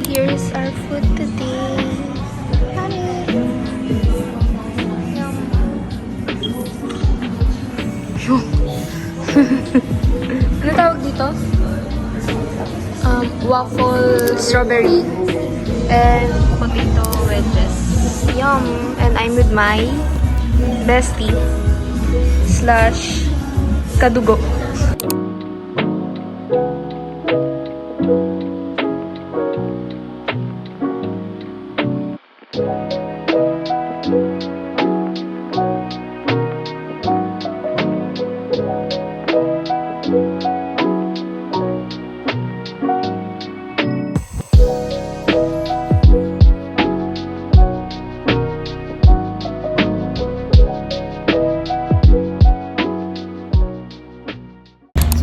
Here's our food today. Ano tawag dito? Waffle strawberry and potato wedges. Yum! And I'm with my bestie slash kadugo.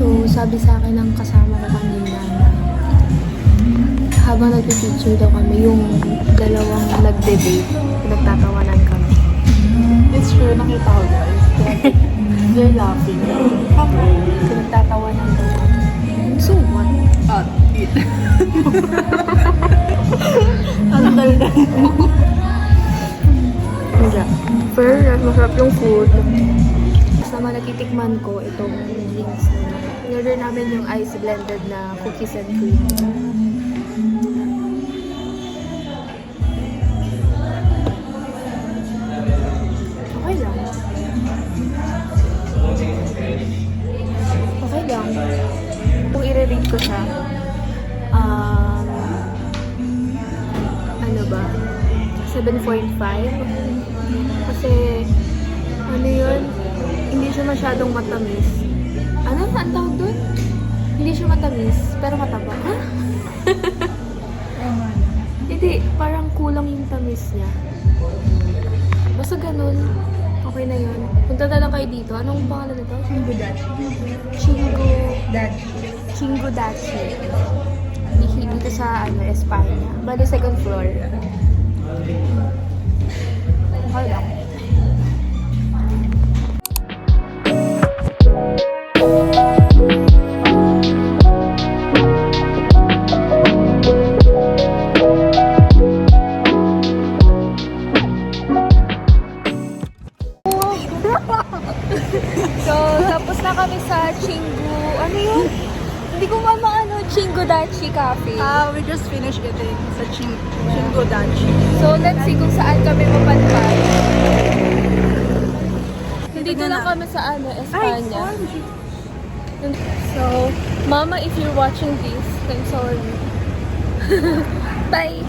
So, sabi sa akin ng kasama ko kanina na habang nag-picture daw kami, yung dalawang nagde-date, nagtatawanan kami. It's true, nakita ko guys. They're laughing. So, nagtatawanan daw kami. So, what? Eat. Ang daldal mo. Hindi. Pero, masarap yung food. Kasama natitikman ko itong drinks na. In-order namin yung ice blended na cookies and cream. Okay lang. Okay lang. Kung i-rate ko siya, ano ba? 7.5. Kasi, ano yun? Hindi siya masyadong matamis. Ano na ang tawag doon? Hindi siya matamis, pero mataba. Ha? Hindi, parang kulang yung tamis niya. Basta ganun. Okay na yun. Punta na lang kayo dito. Anong pangalan nito? Chingudachi. Chingudachi. Dito sa Espanya. Bali, second floor. Okay lang. So, tapos na kami sa Chingu. Ano yun? Hindi ko maano, Chingudachi Cafe. We just finished eating sa Chingudachi. So, let's see kung saan kami mapadpad. Nandito lang kami sa Espanya. So, Mama, if you're watching this, I'm sorry. Bye!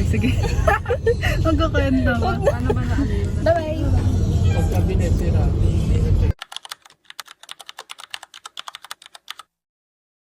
Sige. Magkukwento. Bye-bye! Pagka binesira,